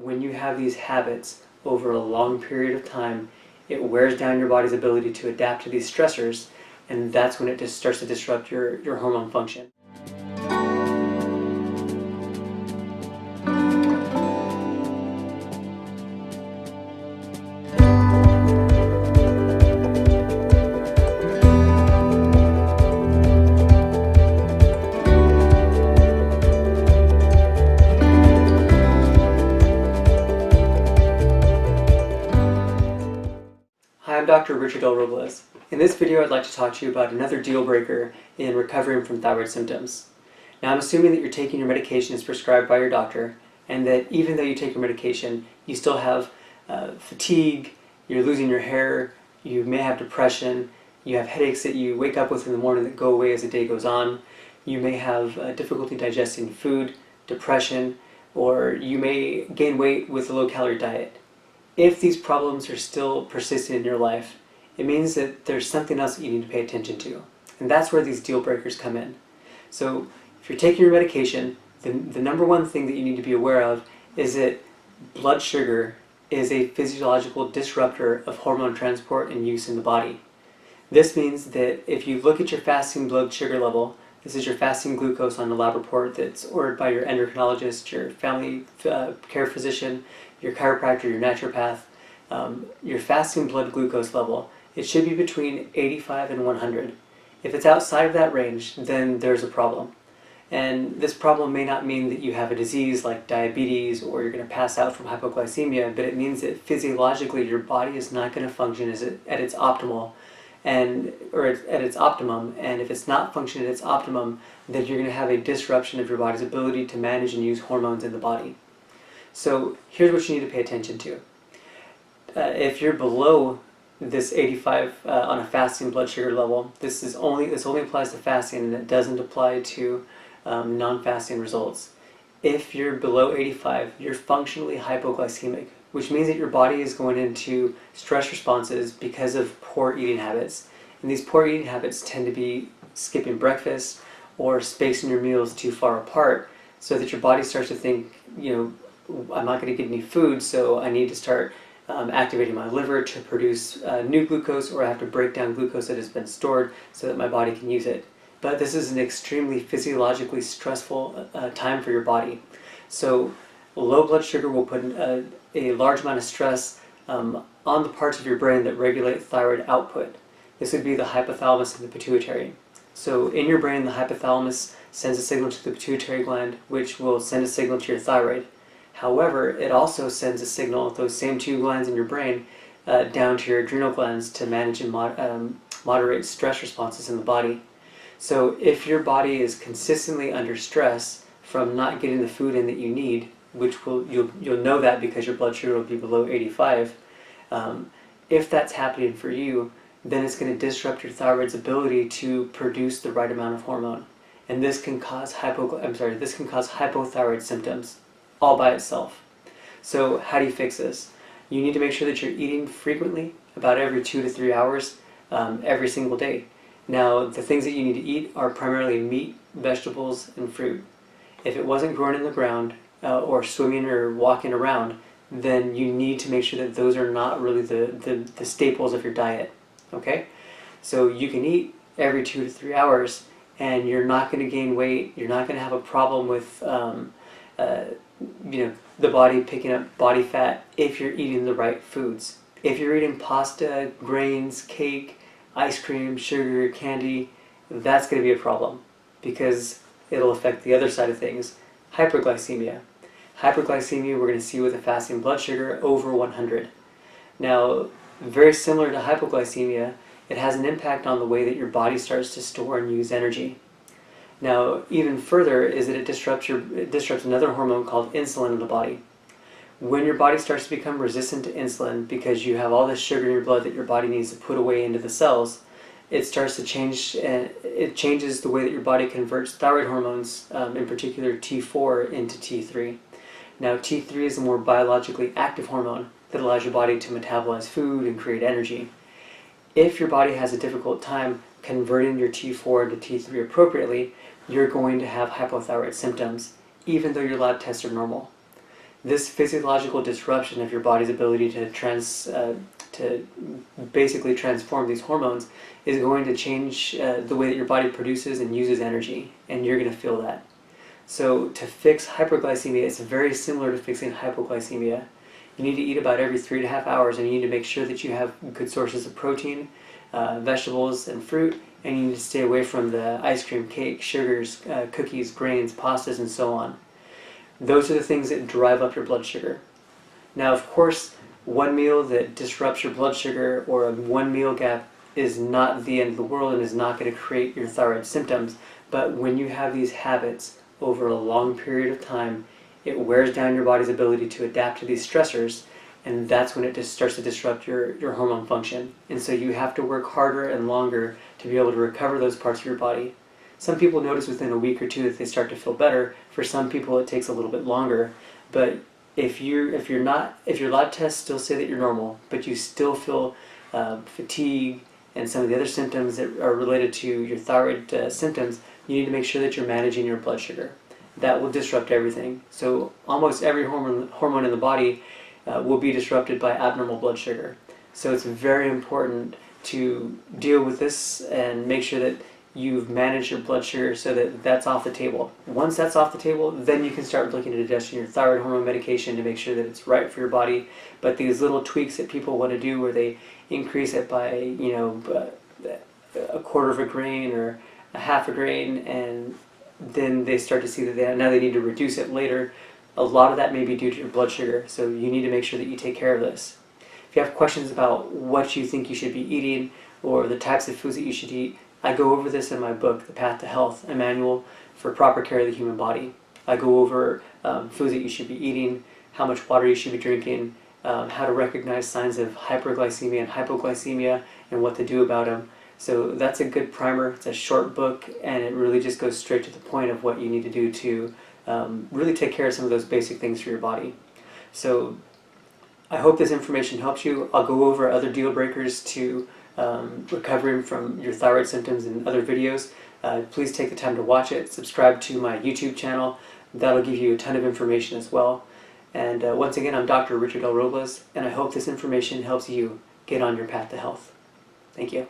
when you have these habits over a long period of time, it wears down your body's ability to adapt to these stressors, and that's when it just starts to disrupt your hormone function. Hi, I'm Dr. Richard L. Robles. In this video, I'd like to talk to you about another deal breaker in recovering from thyroid symptoms. Now, I'm assuming that you're taking your medication as prescribed by your doctor, and that even though you take your medication, you still have fatigue, you're losing your hair, you may have depression, you have headaches that you wake up with in the morning that go away as the day goes on, you may have difficulty digesting food, depression, or you may gain weight with a low-calorie diet. If these problems are still persistent in your life, it means that there's something else that you need to pay attention to. And that's where these deal breakers come in. So if you're taking your medication, the number one thing that you need to be aware of is that blood sugar is a physiological disruptor of hormone transport and use in the body. This means that if you look at your fasting blood sugar level, this is your fasting glucose on the lab report that's ordered by your endocrinologist, your family care physician, your chiropractor, your naturopath, your fasting blood glucose level, it should be between 85 and 100. If it's outside of that range, then there's a problem. And this problem may not mean that you have a disease like diabetes or you're going to pass out from hypoglycemia, but it means that physiologically your body is not going to function at its optimal or at its optimum, and if it's not functioning at its optimum, then you're going to have a disruption of your body's ability to manage and use hormones in the body. So here's what you need to pay attention to. If you're below this 85 on a fasting blood sugar level, this only applies to fasting, and it doesn't apply to non-fasting results. If you're below 85, you're functionally hypoglycemic, which means that your body is going into stress responses because of poor eating habits. And these poor eating habits tend to be skipping breakfast or spacing your meals too far apart, so that your body starts to think, I'm not going to get any food, so I need to start activating my liver to produce new glucose, or I have to break down glucose that has been stored so that my body can use it. But this is an extremely physiologically stressful time for your body. So low blood sugar will put a large amount of stress on the parts of your brain that regulate thyroid output. This would be the hypothalamus and the pituitary. So in your brain, the hypothalamus sends a signal to the pituitary gland, which will send a signal to your thyroid. However, it also sends a signal, those same two glands in your brain, down to your adrenal glands to manage and moderate stress responses in the body. So if your body is consistently under stress from not getting the food in that you need, which you'll know that because your blood sugar will be below 85, if that's happening for you, then it's going to disrupt your thyroid's ability to produce the right amount of hormone. And this can cause hypothyroid symptoms all by itself. So how do you fix this? You need to make sure that you're eating frequently, about every 2 to 3 hours, every single day. Now, the things that you need to eat are primarily meat, vegetables, and fruit. If it wasn't growing in the ground or swimming or walking around, then you need to make sure that those are not really the staples of your diet. Okay? So you can eat every 2 to 3 hours, and you're not going to gain weight. You're not going to have a problem with the body picking up body fat if you're eating the right foods. If you're eating pasta, grains, cake, ice cream, sugar, candy, that's going to be a problem because it'll affect the other side of things, hyperglycemia. Hyperglycemia we're going to see with a fasting blood sugar over 100. Now, very similar to hypoglycemia, it has an impact on the way that your body starts to store and use energy. Now, even further is that it disrupts another hormone called insulin in the body. When your body starts to become resistant to insulin because you have all this sugar in your blood that your body needs to put away into the cells, it starts to change, and it changes the way that your body converts thyroid hormones, in particular T4 into T3. Now, T3 is a more biologically active hormone that allows your body to metabolize food and create energy. If your body has a difficult time converting your T4 into T3 appropriately, you're going to have hypothyroid symptoms, even though your lab tests are normal. This physiological disruption of your body's ability to basically transform these hormones is going to change the way that your body produces and uses energy, and you're going to feel that. So to fix hyperglycemia, it's very similar to fixing hypoglycemia. You need to eat about every 3.5 hours, and you need to make sure that you have good sources of protein, vegetables, and fruit, and you need to stay away from the ice cream, cake, sugars, cookies, grains, pastas, and so on. Those are the things that drive up your blood sugar. Now, of course, one meal that disrupts your blood sugar or a one meal gap is not the end of the world and is not going to create your thyroid symptoms, but when you have these habits over a long period of time, it wears down your body's ability to adapt to these stressors, and that's when it just starts to disrupt your hormone function. And so you have to work harder and longer to be able to recover those parts of your body. Some people notice within a week or two that they start to feel better. For some people it takes a little bit longer. But if your lab tests still say that you're normal, but you still feel fatigue and some of the other symptoms that are related to your thyroid symptoms, you need to make sure that you're managing your blood sugar. That will disrupt everything. So almost every hormone in the body will be disrupted by abnormal blood sugar. So it's very important to deal with this and make sure that you've managed your blood sugar so that that's off the table. Once that's off the table, then you can start looking at adjusting your thyroid hormone medication to make sure that it's right for your body. But these little tweaks that people want to do where they increase it by, a quarter of a grain or a half a grain, and then they start to see that now they need to reduce it later, a lot of that may be due to your blood sugar. So you need to make sure that you take care of this. If you have questions about what you think you should be eating or the types of foods that you should eat, I go over this in my book, The Path to Health, a manual for proper care of the human body. I go over foods that you should be eating, how much water you should be drinking, how to recognize signs of hyperglycemia and hypoglycemia, and what to do about them. So that's a good primer. It's a short book, and it really just goes straight to the point of what you need to do to really take care of some of those basic things for your body. So I hope this information helps you. I'll go over other deal breakers to recovering from your thyroid symptoms in other videos. Please take the time to watch it. Subscribe to my YouTube channel. That'll give you a ton of information as well. And once again, I'm Dr. Richard L. Robles, and I hope this information helps you get on your path to health. Thank you.